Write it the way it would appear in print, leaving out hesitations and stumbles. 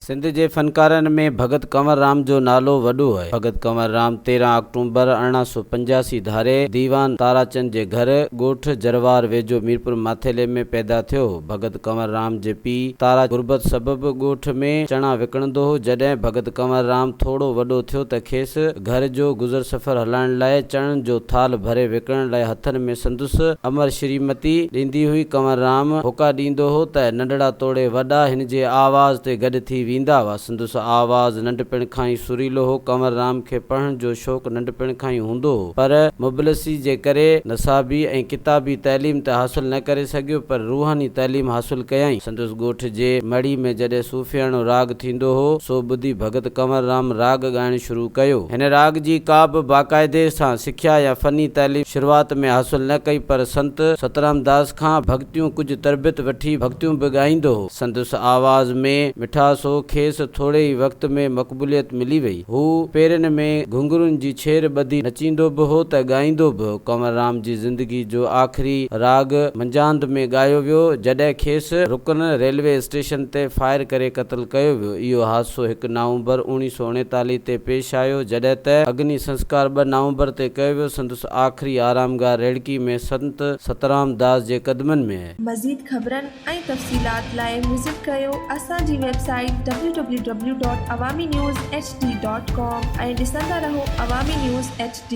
सिंध जे फनकारनि में भगत कंवर राम जो नालो वॾो आहे। भगत कंवर राम 13 अक्टूबर 1885 धारे दीवान ताराचंद जे घर ॻोठ जरवार वेझो मीरपुर माथेले में पैदा थियो। भगत कंवर राम जे पीउ तारा गुरबत सबबि ॻोठ में चणा विकिणंदो हो। जॾहिं भगत कंवर राम थोरो वॾो थियो त खेसि घर जो गुज़र सफ़र हलाइण लाइ चणनि जो थाल भरे विकिणण लाइ हथनि में संदुसि अमर श्रीमती ॾींदी हुई। कंवर राम होका ॾींदो हो त नंढड़ा तोड़े वॾा हिन जे आवाज़ ते गॾु थी वेंदा हुआ। संदुसि आवाज़ नंढपिण खां ई सुरीलो हो। कंवर राम खे पढ़ण जो शौक़ु नंढपिण खां ई हूंदो हो, पर मुबलसी जे करे नसाबी ऐं किताबी तइलीम त हासिल न करे सघियो, पर रूहानी तइलीम हासिल कयई। संदुसि ॻोठ जे मड़ी में जॾहिं सूफियाणो राग थींदो हो, सो ॿुधी भगत कंवर राम राग ॻाइण शुरू कयो। हिन राग जी का बि बाक़ाइदे सां सिख्या या फनी तइलीम शुरूआत में हासिल न कई, पर संत सतराम दास खां भक्तियूं कुझु तरबियत वठी भक्तियूं बि ॻाईंदो हो। संदुसि आवाज़ में मिठास हो। खेसि थोरे ई वक़्त में मक़बूलियत मिली वई। हू पेरनि में घुंघरुनि जी छेर ॿधी नचींदो बि हो त ॻाईंदो बि हो। कंवर राम जी ज़िंदगी जो आख़िरी राग मंझांदि में ॻायो वियो जॾहिं खेसि रुकन रेलवे स्टेशन ते फायर करे क़त्ल कयो वियो। इहो हादसो 1 नवंबर 1939 ते पेश आयो जॾहिं त अग्नि संस्कार 2 नवंबर ते कयो वियो। संदुसि आख़िरी आरामगाह रेड़की में संत सतराम दास जे क़दमनि में आहे। मज़ीद ख़बरनि ऐं तफ़सीलात लाइ विज़िट कयो असांजी वेबसाइट www.awamiNewsHD.com ऐं ॾिसंदा रहो अवामी न्यूज़ HD।